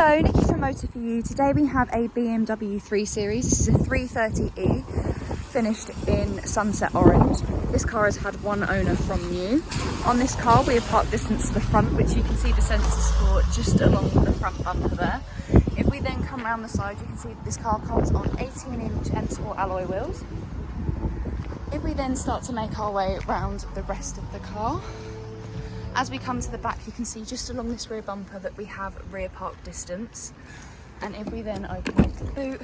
Hello, Nikki from Motor For You. Today we have a BMW 3 Series. This is a 330e, finished in sunset orange. This car has had one owner from new. On this car we have park distance to the front, which you can see the sensors for just along the front bumper there. If we then come around the side, you can see that this car comes on 18-inch M Sport alloy wheels. If we then start to make our way around the rest of the car, as we come to the back, you can see just along this rear bumper that we have rear park distance. And if we then open up the boot,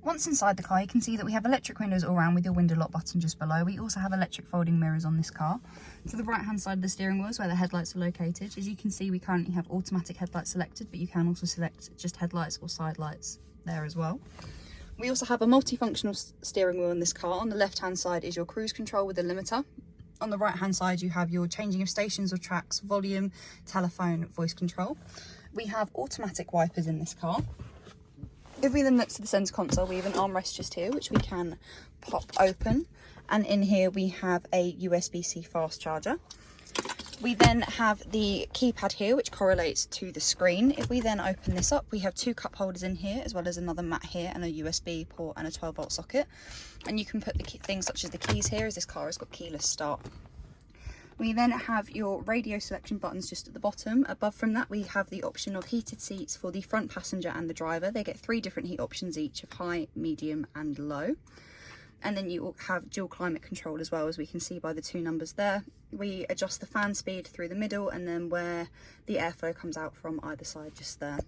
once inside the car, you can see that we have electric windows all around with your window lock button just below. We also have electric folding mirrors on this car. To the right hand side of the steering wheel is where the headlights are located. As you can see, we currently have automatic headlights selected, but you can also select just headlights or side lights there as well. We also have a multifunctional steering wheel in this car. On the left hand side is your cruise control with a limiter. On the right hand side you have your changing of stations or tracks, volume, telephone, voice control. We have automatic wipers in this car. If we then look to the centre console, we have an armrest just here which we can pop open, and in here we have a USB-C fast charger. We then have the keypad here which correlates to the screen. If we then open this up, we have two cup holders in here as well as another mat here and a USB port and a 12-volt socket. And you can put the things such as the keys here, as this car has got keyless start. We then have your radio selection buttons just at the bottom. Above from that we have the option of heated seats for the front passenger and the driver. They get 3 different heat options each of high, medium and low. And then you have dual climate control as well, as we can see by the 2 numbers there. We adjust the fan speed through the middle and then where the airflow comes out from either side just there.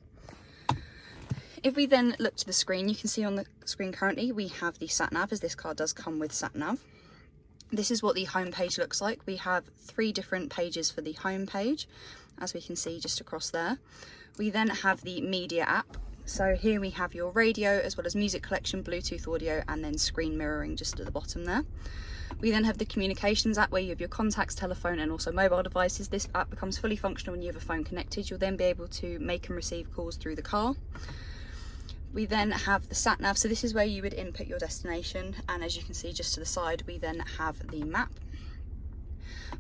If we then look to the screen, you can see on the screen currently we have the sat nav, as this car does come with sat nav. This is what the home page looks like. We have 3 different pages for the home page, as we can see just across there. We then have the media app. So here we have your radio as well as music collection, Bluetooth audio and then screen mirroring just at the bottom there. We then have the communications app where you have your contacts, telephone and also mobile devices. This app becomes fully functional when you have a phone connected. You'll then be able to make and receive calls through the car. We then have the sat nav, so this is where you would input your destination, and as you can see just to the side we then have the map.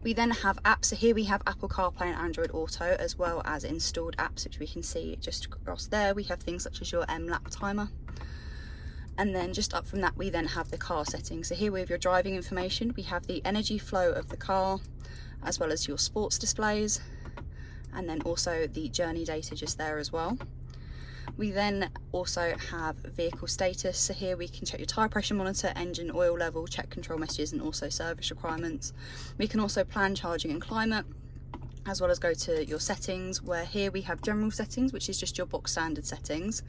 We then have apps, so here we have Apple CarPlay and Android Auto as well as installed apps which we can see just across there. We have things such as your lap timer, and then just up from that we then have the car settings. So here we have your driving information, we have the energy flow of the car as well as your sports displays, and then also the journey data just there as well. We then also have vehicle status, so here we can check your tyre pressure monitor, engine oil level, check control messages and also service requirements. We can also plan charging and climate, as well as go to your settings, where here we have general settings, which is just your box standard settings.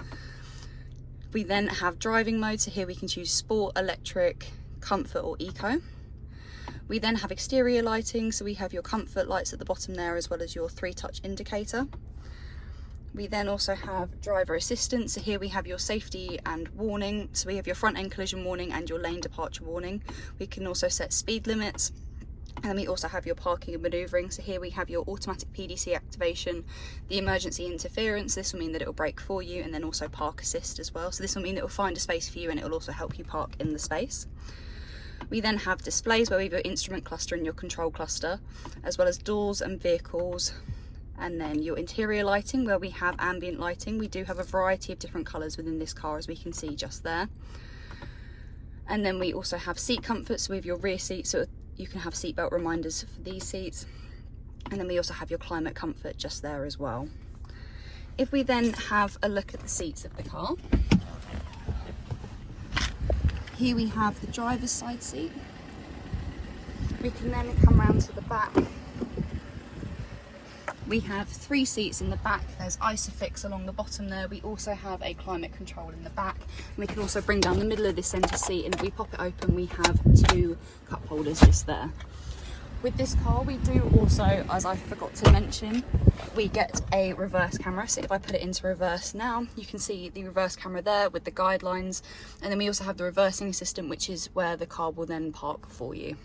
We then have driving mode, so here we can choose sport, electric, comfort or eco. We then have exterior lighting, so we have your comfort lights at the bottom there as well as your 3-touch indicator. We then also have driver assistance, so here we have your safety and warning, so we have your front end collision warning and your lane departure warning. We can also set speed limits, and then we also have your parking and manoeuvring, so here we have your automatic PDC activation, the emergency interference, this will mean that it will brake for you, and then also park assist as well, so this will mean that it will find a space for you and it will also help you park in the space. We then have displays where we have your instrument cluster and your control cluster, as well as doors and vehicles. And then your interior lighting where we have ambient lighting. We do have a variety of different colours within this car, as we can see just there. And then we also have seat comfort, so we have your rear seats, so you can have seatbelt reminders for these seats. And then we also have your climate comfort just there as well. If we then have a look at the seats of the car, here we have the driver's side seat. We can then come around to the back. We have 3 seats in the back. There's Isofix along the bottom there. We also have a climate control in the back. We can also bring down the middle of this centre seat, and if we pop it open we have 2 cup holders just there. With this car we do also, as I forgot to mention, we get a reverse camera. So if I put it into reverse now, you can see the reverse camera there with the guidelines, and then we also have the reversing system, which is where the car will then park for you.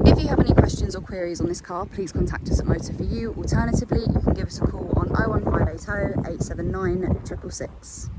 If you have any questions or queries on this car, please contact us at Motor For You. Alternatively, you can give us a call on 01580 879 666.